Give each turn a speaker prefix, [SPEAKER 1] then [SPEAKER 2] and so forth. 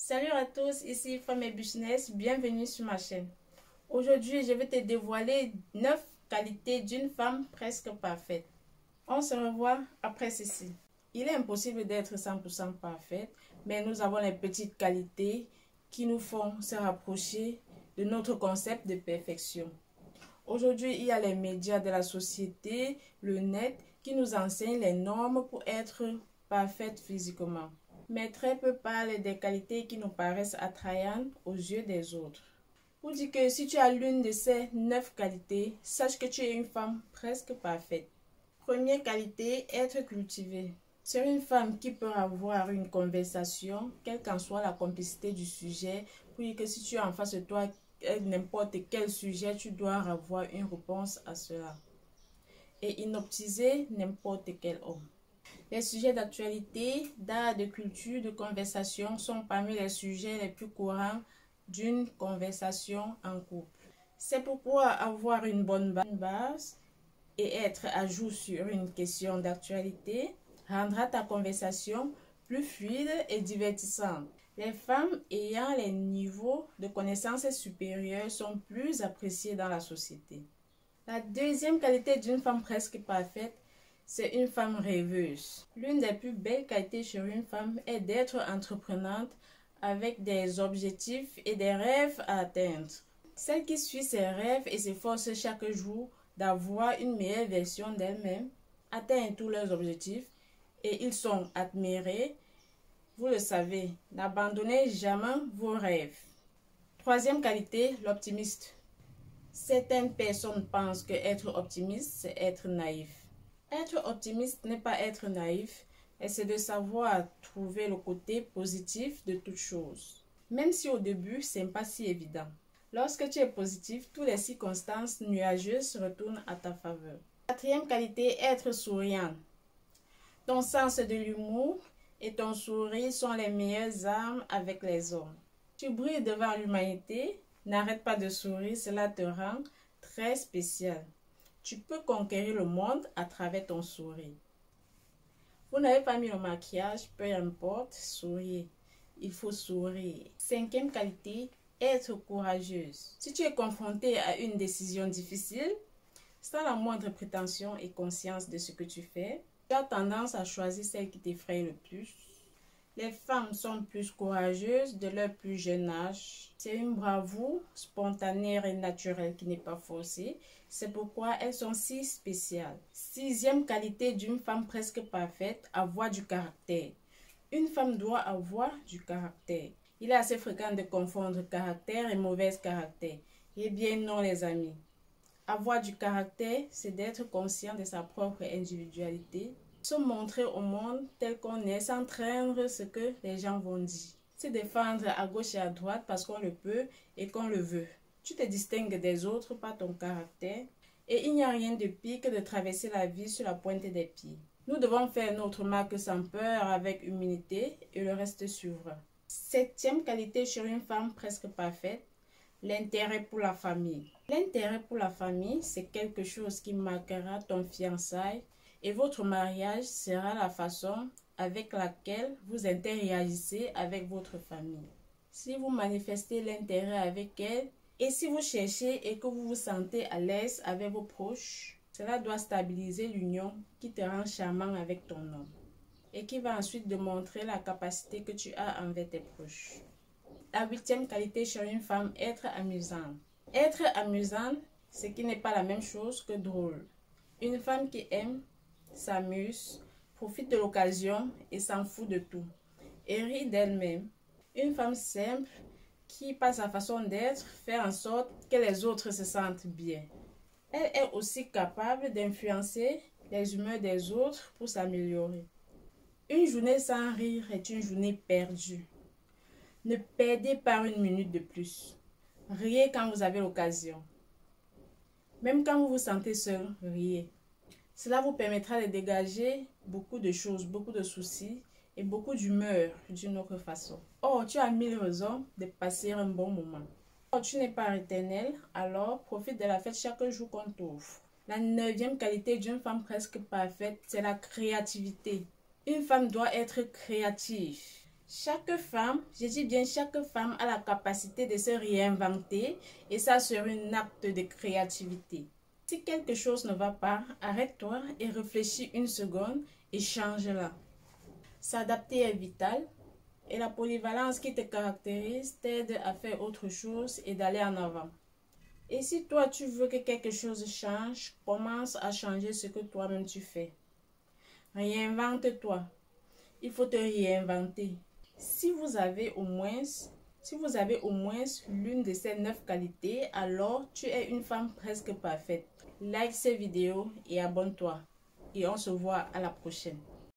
[SPEAKER 1] Salut à tous, ici Femme et Business, bienvenue sur ma chaîne. Aujourd'hui, je vais te dévoiler 9 qualités d'une femme presque parfaite. On se revoit après ceci. Il est impossible d'être 100% parfaite, mais nous avons les petites qualités qui nous font se rapprocher de notre concept de perfection. Aujourd'hui, il y a les médias de la société, le net, qui nous enseignent les normes pour être parfaite physiquement. Mais très peu parlent des qualités qui nous paraissent attrayantes aux yeux des autres. Pour dire que si tu as l'une de ces 9 qualités, sache que tu es une femme presque parfaite. Première qualité, être cultivée. C'est une femme qui peut avoir une conversation, quelle qu'en soit la complicité du sujet, pour dire que si tu as en face de toi n'importe quel sujet, tu dois avoir une réponse à cela. Et hypnotiser n'importe quel homme. Les sujets d'actualité, d'art, de culture, de conversation sont parmi les sujets les plus courants d'une conversation en couple. C'est pourquoi avoir une bonne base et être à jour sur une question d'actualité rendra ta conversation plus fluide et divertissante. Les femmes ayant les niveaux de connaissances supérieurs sont plus appréciées dans la société. La deuxième qualité d'une femme presque parfaite, c'est une femme rêveuse. L'une des plus belles qualités chez une femme est d'être entreprenante avec des objectifs et des rêves à atteindre. Celle qui suit ses rêves et s'efforce chaque jour d'avoir une meilleure version d'elle-même, atteint tous leurs objectifs et ils sont admirés. Vous le savez, n'abandonnez jamais vos rêves. Troisième qualité, l'optimiste. Certaines personnes pensent que être optimiste, c'est être naïf. Être optimiste n'est pas être naïf, mais c'est de savoir trouver le côté positif de toute chose. Même si au début, ce n'est pas si évident. Lorsque tu es positif, toutes les circonstances nuageuses se retournent à ta faveur. Quatrième qualité, être souriant. Ton sens de l'humour et ton sourire sont les meilleures armes avec les hommes. Tu brilles devant l'humanité, n'arrête pas de sourire, cela te rend très spécial. Tu peux conquérir le monde à travers ton sourire. Vous n'avez pas mis le maquillage, peu importe, souriez. Il faut sourire. Cinquième qualité, être courageuse. Si tu es confronté à une décision difficile, sans la moindre prétention et conscience de ce que tu fais, tu as tendance à choisir celle qui t'effraie le plus. Les femmes sont plus courageuses de leur plus jeune âge. C'est une bravoure spontanée et naturelle qui n'est pas forcée. C'est pourquoi elles sont si spéciales. Sixième qualité d'une femme presque parfaite, avoir du caractère. Une femme doit avoir du caractère. Il est assez fréquent de confondre caractère et mauvais caractère. Eh bien non les amis. Avoir du caractère, c'est d'être conscient de sa propre individualité, se montrer au monde tel qu'on est sans craindre ce que les gens vont dire. Se défendre à gauche et à droite parce qu'on le peut et qu'on le veut. Tu te distingues des autres par ton caractère et il n'y a rien de pire que de traverser la vie sur la pointe des pieds. Nous devons faire notre marque sans peur, avec humilité et le reste suivra. Septième qualité chez une femme presque parfaite, l'intérêt pour la famille. L'intérêt pour la famille, c'est quelque chose qui marquera ton fiançailles et votre mariage sera la façon avec laquelle vous interagissez avec votre famille. Si vous manifestez l'intérêt avec elle et si vous cherchez et que vous vous sentez à l'aise avec vos proches, cela doit stabiliser l'union qui te rend charmant avec ton homme et qui va ensuite démontrer la capacité que tu as envers tes proches. La huitième qualité chez une femme, être amusante. Être amusante, ce qui n'est pas la même chose que drôle. Une femme qui aime, s'amuse, profite de l'occasion et s'en fout de tout. Et rit d'elle-même. Une femme simple qui, par sa façon d'être, fait en sorte que les autres se sentent bien. Elle est aussi capable d'influencer les humeurs des autres pour s'améliorer. Une journée sans rire est une journée perdue. Ne perdez pas une minute de plus. Riez quand vous avez l'occasion. Même quand vous vous sentez seul, riez. Cela vous permettra de dégager beaucoup de choses, beaucoup de soucis et beaucoup d'humeur d'une autre façon. Oh, tu as 1000 raisons de passer un bon moment. Oh, tu n'es pas éternel, alors profite de la fête chaque jour qu'on t'offre. La neuvième qualité d'une femme presque parfaite, c'est la créativité. Une femme doit être créative. Chaque femme, je dis bien chaque femme, a la capacité de se réinventer et ça sur un acte de créativité. Si quelque chose ne va pas, arrête-toi et réfléchis une seconde et change-la. S'adapter est vital et la polyvalence qui te caractérise t'aide à faire autre chose et d'aller en avant. Et si toi tu veux que quelque chose change, commence à changer ce que toi-même tu fais. Réinvente-toi. Il faut te réinventer. Si vous avez au moins l'une de ces 9 qualités, alors tu es une femme presque parfaite. Like cette vidéo et abonne-toi. Et on se voit à la prochaine.